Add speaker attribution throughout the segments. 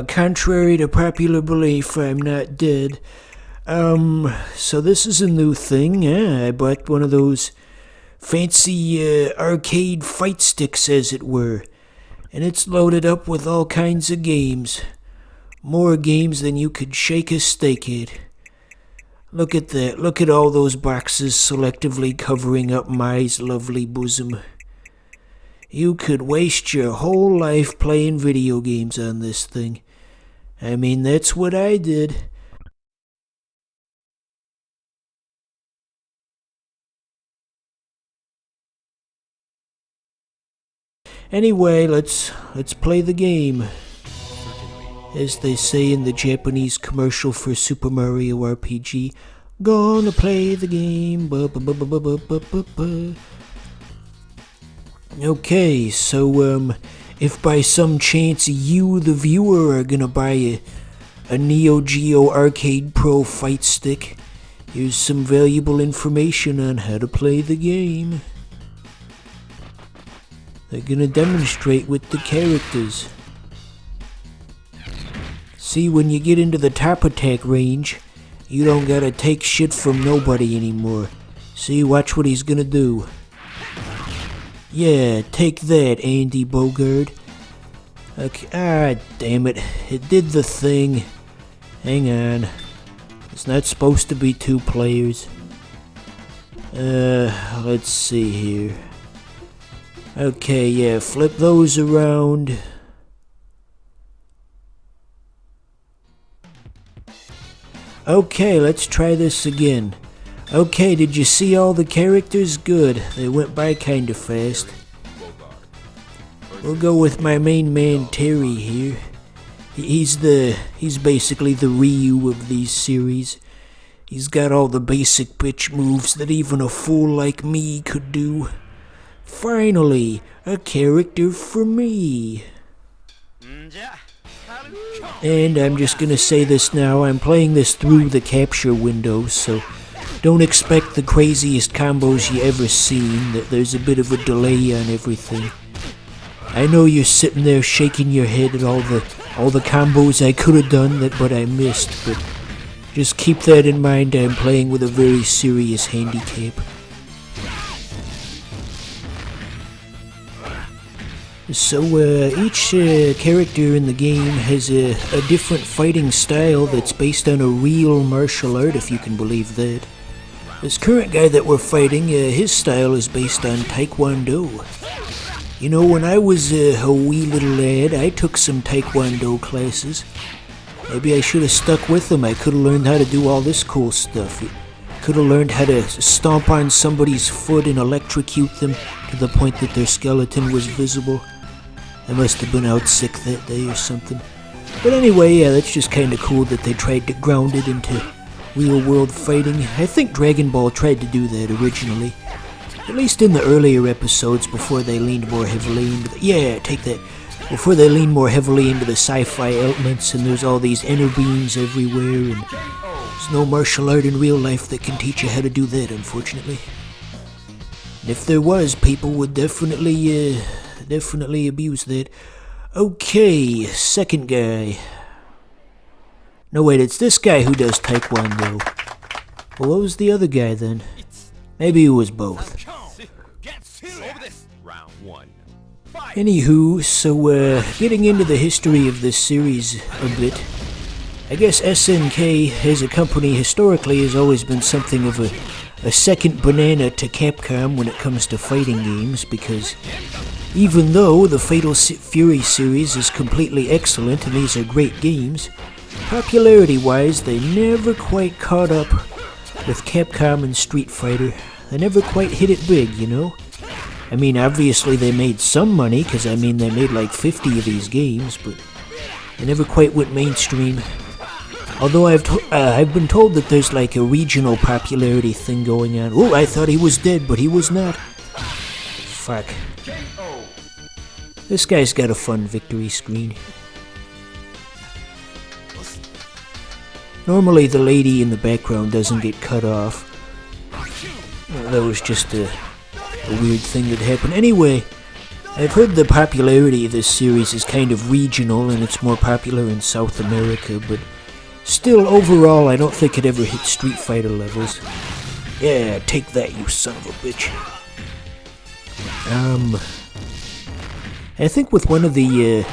Speaker 1: Contrary to popular belief, I'm not dead. So this is a new thing. I bought one of those fancy arcade fight sticks, as it were. And it's loaded up with all kinds of games. More games than you could shake a steak at. Look at that. Look at all those boxes selectively covering up my lovely bosom. You could waste your whole life playing video games on this thing. I mean, that's what I did. Anyway, let's play the game. As they say in the Japanese commercial for Super Mario RPG, gonna play the game. Okay, so if by some chance you, the viewer, are gonna buy a Neo Geo Arcade Pro fight stick, here's some valuable information on how to play the game. They're gonna demonstrate with the characters. See, when you get into the top attack range, you don't gotta take shit from nobody anymore. See, watch what he's gonna do. Yeah, take that, Andy Bogard. Okay, damn it. It did the thing. Hang on. It's not supposed to be 2 players. Let's see here. Okay, yeah, flip those around. Okay, let's try this again. Okay, did you see all the characters? Good. They went by kinda fast. We'll go with my main man, Terry, here. He's basically the Ryu of these series. He's got all the basic bitch moves that even a fool like me could do. Finally, a character for me. And I'm just gonna say this now, I'm playing this through the capture window, so don't expect the craziest combos you ever seen. There's a bit of a delay on everything. I know you're sitting there shaking your head at all the combos I could have done but I missed, but just keep that in mind. I'm playing with a very serious handicap. So each character in the game has a different fighting style that's based on a real martial art, if you can believe that. This current guy that we're fighting, his style is based on Taekwondo. You know, when I was a wee little lad, I took some Taekwondo classes. Maybe I should have stuck with them. I could have learned how to do all this cool stuff. Could have learned how to stomp on somebody's foot and electrocute them to the point that their skeleton was visible. I must have been out sick that day or something. But anyway, yeah, that's just kinda cool that they tried to ground it into real-world fighting. I think Dragon Ball tried to do that originally. At least in the earlier episodes before they leaned more heavily into before they leaned more heavily into the sci-fi elements, and there's all these inner beams everywhere, and there's no martial art in real life that can teach you how to do that, unfortunately. And if there was, people would definitely abuse that. Okay, second guy. No, wait, it's this guy who does Taekwondo. Well, what was the other guy then? Maybe it was both. Anywho, so getting into the history of this series a bit, I guess SNK as a company historically has always been something of a second banana to Capcom when it comes to fighting games, because even though the Fatal Fury series is completely excellent and these are great games, popularity-wise they never quite caught up with Capcom and Street Fighter. They never quite hit it big, you know? I mean, obviously they made some money, because I mean they made like 50 of these games, but they never quite went mainstream. Although I've been told that there's like a regional popularity thing going on. Oh, I thought he was dead, but he was not. Fuck. This guy's got a fun victory screen. Normally the lady in the background doesn't get cut off. Well, that was just a weird thing that happened. Anyway, I've heard the popularity of this series is kind of regional and it's more popular in South America, but still, overall, I don't think it ever hit Street Fighter levels. Yeah, take that, you son of a bitch. I think with one of the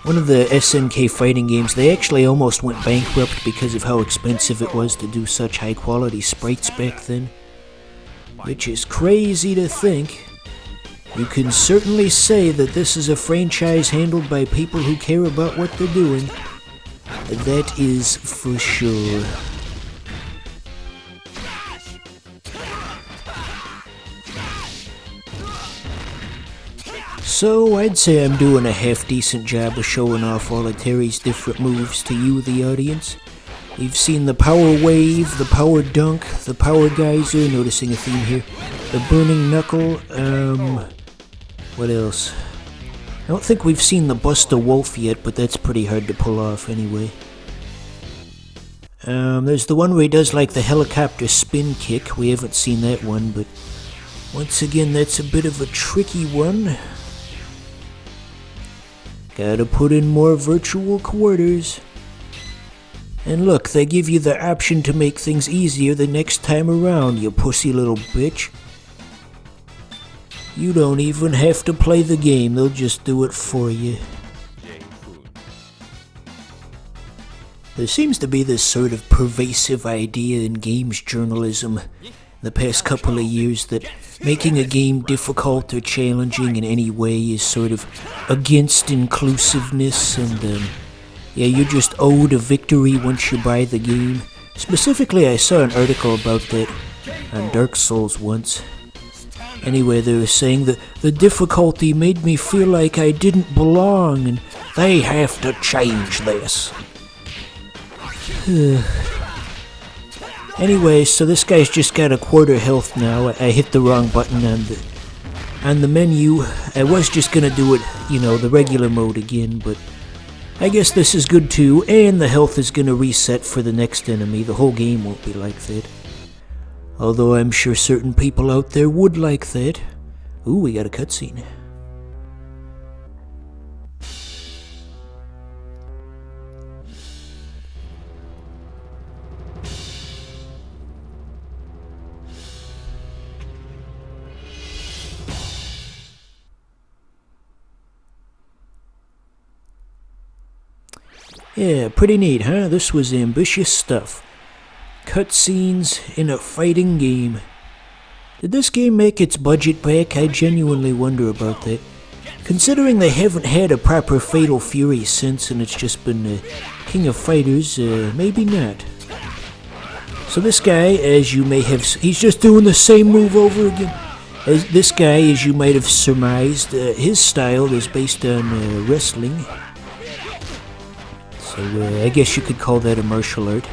Speaker 1: SNK fighting games, they actually almost went bankrupt because of how expensive it was to do such high-quality sprites back then. Which is crazy to think. You can certainly say that this is a franchise handled by people who care about what they're doing. That is for sure. So, I'd say I'm doing a half-decent job of showing off all of Terry's different moves to you, the audience. We've seen the Power Wave, the Power Dunk, the Power Geyser, noticing a theme here, the Burning Knuckle, what else? I don't think we've seen the Buster Wolf yet, but that's pretty hard to pull off anyway. There's the one where he does like the helicopter spin kick. We haven't seen that one, but once again, that's a bit of a tricky one. Gotta put in more virtual quarters. And look, they give you the option to make things easier the next time around, you pussy little bitch. You don't even have to play the game, they'll just do it for you. There seems to be this sort of pervasive idea in games journalism the past couple of years that making a game difficult or challenging in any way is sort of against inclusiveness and yeah, you're just owed a victory once you buy the game. Specifically, I saw an article about that on Dark Souls once. Anyway, they were saying that the difficulty made me feel like I didn't belong and they have to change this. Anyway, so this guy's just got a quarter health now. I hit the wrong button on the menu. I was just gonna do it, you know, the regular mode again, but I guess this is good too, and the health is gonna reset for the next enemy. The whole game won't be like that. Although I'm sure certain people out there would like that. Ooh, we got a cutscene. Yeah, pretty neat, huh? This was ambitious stuff. Cutscenes in a fighting game. Did this game make its budget back? I genuinely wonder about that. Considering they haven't had a proper Fatal Fury since and it's just been King of Fighters, maybe not. So this guy, as you may have... he's just doing the same move over again. This guy, as you might have surmised, his style is based on wrestling. So I guess you could call that a martial art.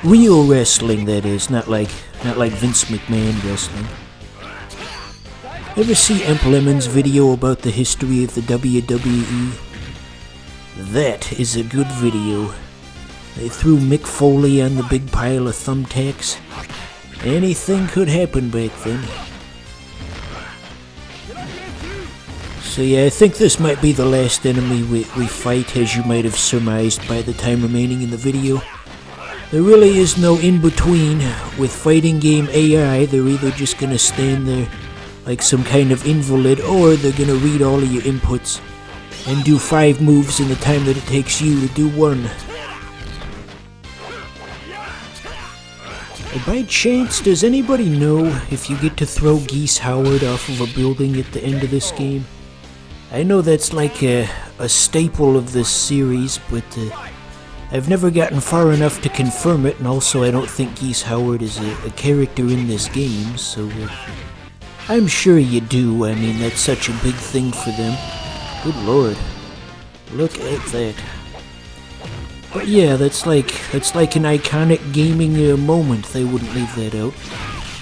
Speaker 1: Real wrestling, that is, not like Vince McMahon wrestling. Ever see Emp Lemon's video about the history of the WWE? That is a good video. They threw Mick Foley on the big pile of thumbtacks. Anything could happen back then. So yeah, I think this might be the last enemy we fight, as you might have surmised by the time remaining in the video. There really is no in-between with fighting game AI. They're either just gonna stand there like some kind of invalid, or they're gonna read all of your inputs and do 5 moves in the time that it takes you to do 1. By chance, does anybody know if you get to throw Geese Howard off of a building at the end of this game? I know that's like a staple of this series, but I've never gotten far enough to confirm it, and also I don't think Geese Howard is a character in this game, so I'm sure you do. I mean, that's such a big thing for them. Good lord. Look at that. But yeah, that's like an iconic gaming moment. They wouldn't leave that out.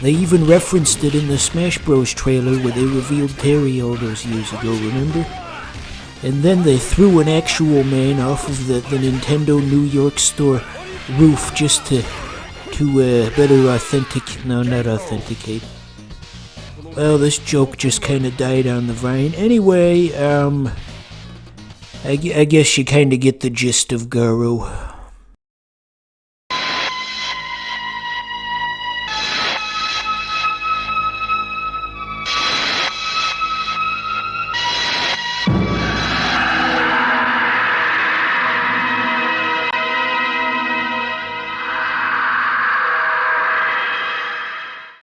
Speaker 1: They even referenced it in the Smash Bros. Trailer where they revealed Terry all those years ago, remember? And then they threw an actual man off of the Nintendo New York store roof just to better authenticate, no, not authenticate, Well, this joke just kind of died on the vine. Anyway, I guess you kind of get the gist of Garo.